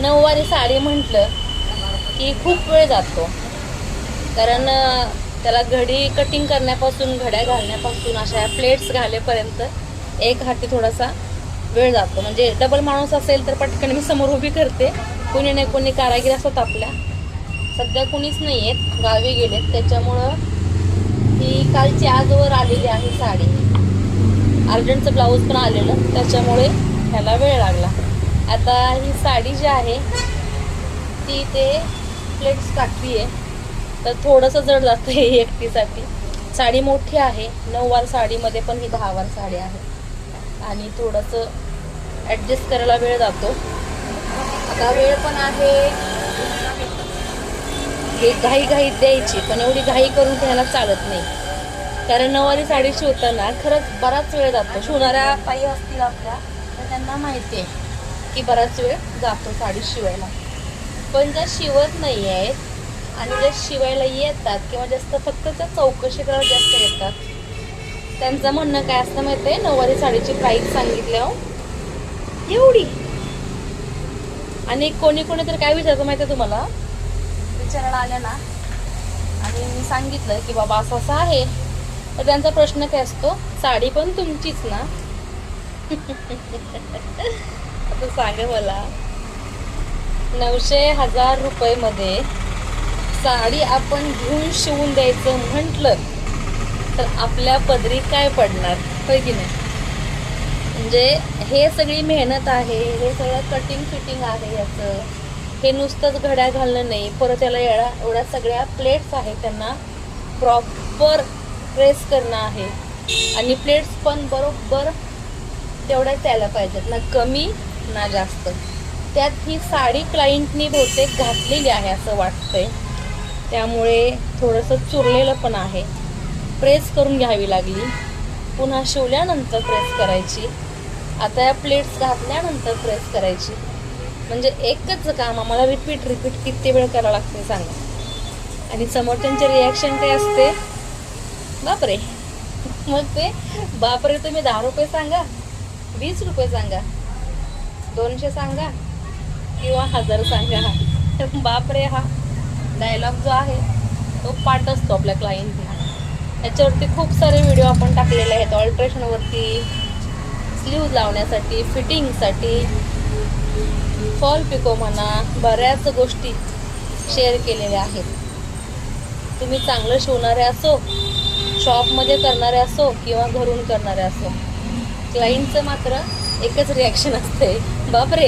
नऊवारी साडी म्हटलं की खूप वेळ जातो, कारण त्याला घडी कटिंग करण्यापासून, घड्या घालण्यापासून, अशा प्लेट्स घालेपर्यंत एक हाती थोडासा वेळ जातो. म्हणजे डबल माणूस असेल तर पटकन मी समोर उभी करते, कोणी नाही कोणी कारागीर असतात आपल्या. सध्या कुणीच नाही आहेत, गावी गेलेत, त्याच्यामुळं ही कालची आजवर आलेली आहे साडी. अर्जंटचं ब्लाऊज पण आलेलं, त्याच्यामुळे ह्याला वेळ लागला. आता ही साडी जी आहे ती ते प्लेट्स टाकली आहे, तर थोडंसं जड जातं हे एकटीसाठी. साडी मोठी आहे, 9 वार साडीमध्ये पण ही 10 वार साडी आहे, आणि थोडंसं ॲडजस्ट करायला वेळ जातो. आता वेळ पण आहे, हे घाई द्यायची, पण एवढी घाई करून घ्यायला चालत नाही, कारण नऊवारी साडी शिवताना खरंच बराच वेळ जातो. शिवणाऱ्या ताई असतील आपल्या तर त्यांना माहिती आहे की बराच वेळ जातो साडी शिवायला. पण ज्या शिवत नाही आहेत आणि ज्या शिवायला येतात किंवा जास्त फक्त त्या चौकशी करायला जास्त येतात, त्यांचं म्हणणं काय असतं माहिती आहे, नऊवारी साडीची प्राईस सांगितली हो एवढी. आणि कोणी तर काय विचारतं माहिती आहे तुम्हाला, विचारायला आल्या ना आणि मी सांगितलं की बाबा असं असं आहे, तर त्यांचा प्रश्न काय असतो, साडी पण तुमचीच ना. आता सांगा मला, 900-1000 रुपये साडी आपण घेऊन शिवून द्यायचं म्हटलं तर आपल्या पदरी काय पडणार, होय की नाही? म्हणजे हे सगळी मेहनत आहे, हे सगळं कटिंग फिटिंग आहे याचं. हे नुसतंच घड्या घालणं नाही, परत याला एवढ्या सगळ्या प्लेट्स आहेत, त्यांना प्रॉपर प्रेस करणं आहे, आणि प्लेट्स पण बरोबर तेवढ्याच यायला पाहिजेत, ना कमी ना जास्त. त्यात ही साडी क्लायंटनी बहुतेक घातलेली आहे असं वाटतंय, त्यामुळे थोडंसं चुरलेलं पण आहे. प्रेस करून घ्यावी लागली, पुन्हा शिवल्यानंतर प्रेस करायची, आता या प्लेट्स घातल्यानंतर प्रेस करायची. म्हणजे एकच काम आम्हाला रिपीट किती वेळ करावं लागते सांगा. आणि समोरच्यांचे रिॲक्शन काय असते, बापरे. मग ते बापरे तुम्ही 10 रुपये सांगा, 20 रुपये सांगा, 200 सांगा किंवा 1000 सांगा, बापरे हा डायलॉग जो आहे तो पाठ असतो आपल्या क्लायंटला. याच्यावरती खूप सारे व्हिडिओ आपण टाकलेले आहेत, ऑल्ट्रेशनवरती, स्लीव्ज लावण्यासाठी, फिटिंगसाठी, फॉल पिको म्हणा, बऱ्याच गोष्टी शेअर केलेल्या आहेत. तुम्ही चांगलं शिवणारे असो, शॉपमध्ये करणारे असो किंवा घरून करणारे असो, क्लायंटचं मात्र एकच रिॲक्शन असते, बापरे.